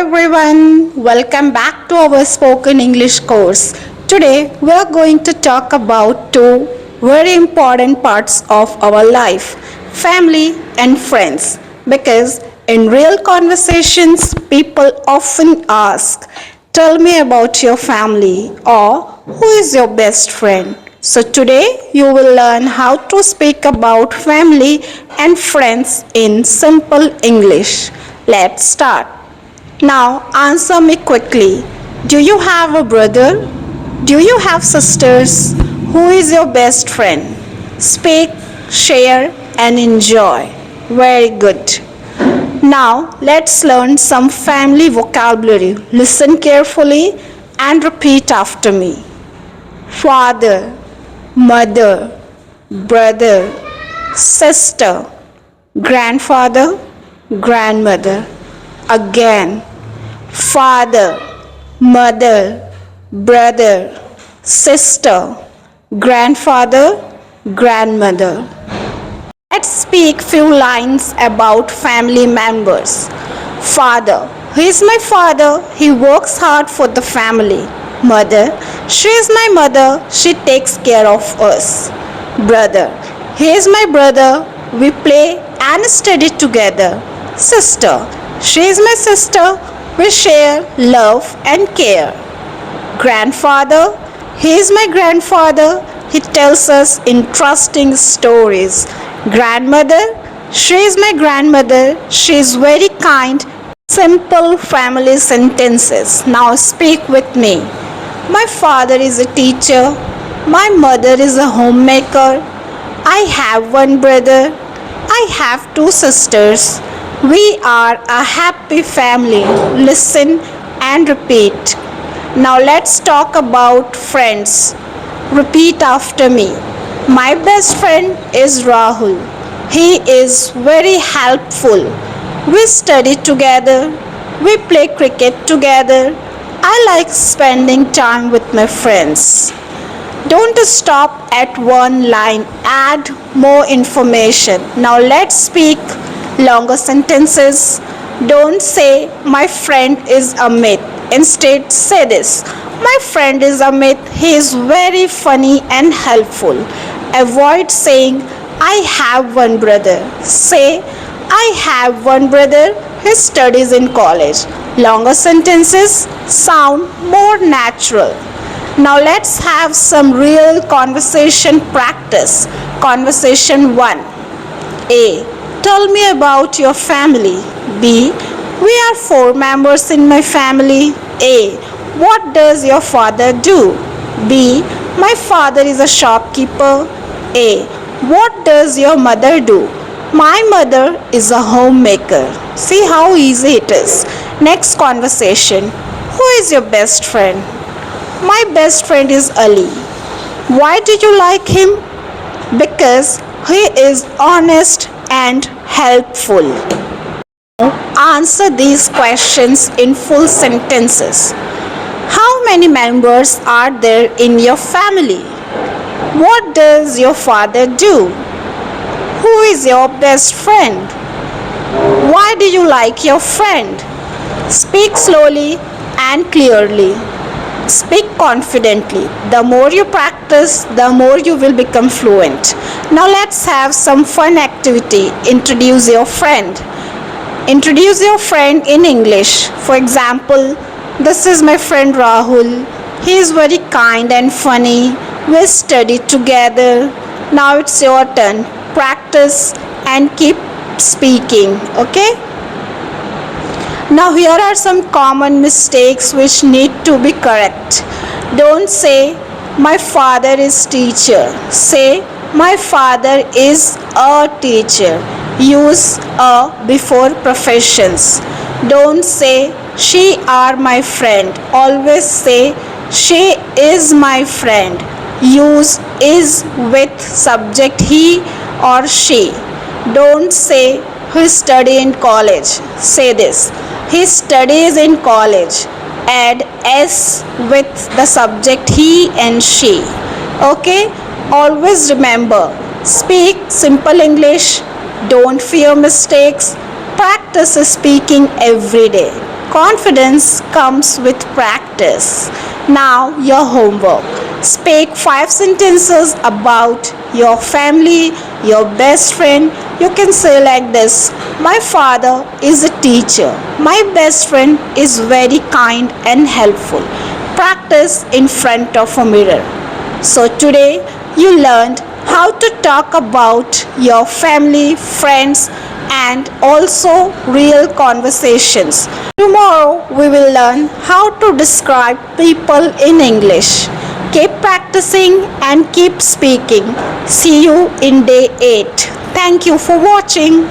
everyone, welcome back to our spoken English course. Today we are going to talk about two very important parts of our life, family and friends. Because in real conversations, people often ask, tell me about your family or who is your best friend. So today you will learn how to speak about family and friends in simple English. Let's start. Now answer me quickly. Do you have a brother? Do you have sisters? Who is your best friend? Speak, share, and enjoy. Very good. Now let's learn some family vocabulary. Listen carefully and repeat after me. Father, mother, brother, sister, grandfather, grandmother. Again, father, mother, brother, sister, grandfather, grandmother. Let's speak few lines about family members. Father, he is my father, he works hard for the family. Mother, she is my mother, she takes care of us. Brother, he is my brother, we play and study together. Sister, she is my sister, we share love and care. Grandfather, he is my grandfather, he tells us interesting stories. Grandmother, she is my grandmother, she is very kind. Simple family sentences. Now speak with me. My father is a teacher, my mother is a homemaker, I have one brother, I have two sisters. We are a happy family. Listen and repeat. Now let's talk about friends. Repeat after me. My best friend is Rahul. He is very helpful. We study together. We play cricket together. I like spending time with my friends. Don't stop at one line. Add more information. Now let's speak longer sentences. Don't say my friend is Amit. Instead say this. My friend is Amit. He is very funny and helpful. Avoid saying I have one brother. Say I have one brother. He studies in college. Longer sentences sound more natural. Now let's have some real conversation practice. Conversation 1. A. Tell me about your family. B. We are 4 members in my family. A. What does your father do? B. My father is a shopkeeper. A. What does your mother do? My mother is a homemaker. See how easy it is. Next conversation. Who is your best friend? My best friend is Ali. Why do you like him? Because he is honest and helpful. Answer these questions in full sentences. How many members are there in your family? What does your father do? Who is your best friend? Why do you like your friend? Speak slowly and clearly. Speak confidently. The more you practice, the more you will become fluent. Now let's have some fun activity. Introduce your friend. Introduce your friend in English. For example, this is my friend Rahul. He is very kind and funny. We study together. Now it's your turn. Practice and keep speaking. Okay? Now here are some common mistakes which need to be correct. Don't say my father is teacher. Say my father is a teacher. Use a before professions. Don't say she are my friend. Always say she is my friend. Use is with subject he or she. Don't say he study in college. Say this. He studies in college. Add s with the subject he and she. Okay? Always remember, speak simple English. Don't fear mistakes. Practice speaking every day. Confidence comes with practice. Now, your homework. Speak 5 sentences about your family, your best friend. You can say like this: my father is a teacher. My best friend is very kind and helpful. Practice in front of a mirror. So today you learned how to talk about your family, friends, and also real conversations. Tomorrow we will learn how to describe people in English. Keep practicing and keep speaking. See you in day 8. Thank you for watching.